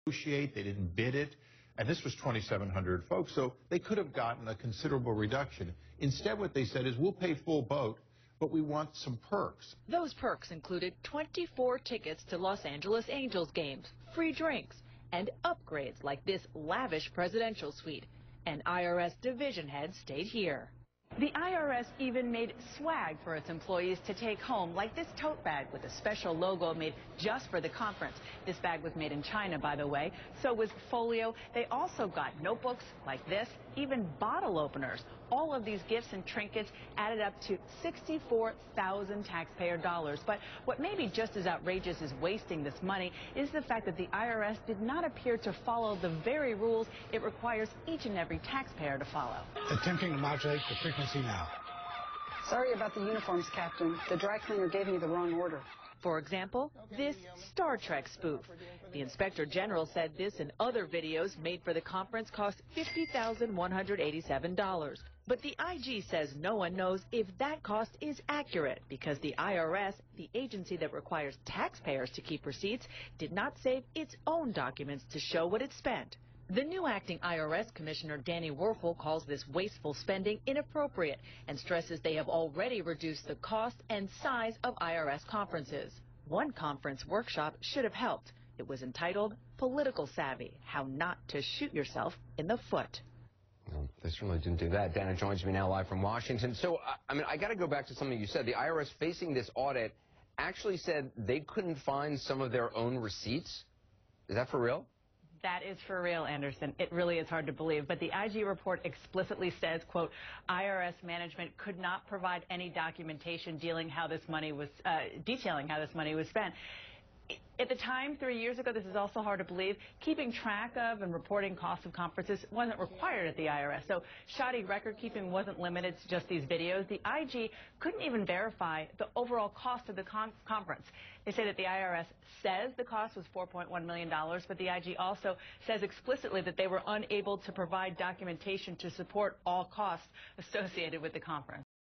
negotiate, they didn't bid it, and this was 2,700 folks, so they could have gotten a considerable reduction. Instead, what they said is, we'll pay full boat, but we want some perks. Those perks included 24 tickets to Los Angeles Angels games, free drinks, and upgrades like this lavish presidential suite. An IRS division head stayed here. The IRS even made swag for its employees to take home, like this tote bag with a special logo made just for the conference. This bag was made in China, by the way. So was folio. They also got notebooks like this, even bottle openers. All of these gifts and trinkets added up to $64,000 taxpayer dollars. But what may be just as outrageous as wasting this money is the fact that the IRS did not appear to follow the very rules it requires each and every taxpayer to follow. Attempting to modulate the frequency now. Sorry about the uniforms, Captain. The dry cleaner gave me the wrong order. For example, this Star Trek spoof. The Inspector General said this and other videos made for the conference cost $50,187. But the IG says no one knows if that cost is accurate because the IRS, the agency that requires taxpayers to keep receipts, did not save its own documents to show what it spent. The new acting IRS Commissioner Danny Werfel calls this wasteful spending inappropriate and stresses they have already reduced the cost and size of IRS conferences. One conference workshop should have helped. It was entitled Political Savvy, How Not to Shoot Yourself in the Foot. Well, they certainly didn't do that. Dana joins me now live from Washington. So, I got to go back to something you said. The IRS facing this audit actually said they couldn't find some of their own receipts. Is that for real? That is for real, Anderson. It really is hard to believe. But the IG report explicitly says, quote, IRS management could not provide any documentation detailing how this money was spent. At the time, 3 years ago, this is also hard to believe, keeping track of and reporting costs of conferences wasn't required at the IRS. So shoddy record keeping wasn't limited to just these videos. The IG couldn't even verify the overall cost of the conference. They say that the IRS says the cost was $4.1 million, but the IG also says explicitly that they were unable to provide documentation to support all costs associated with the conference.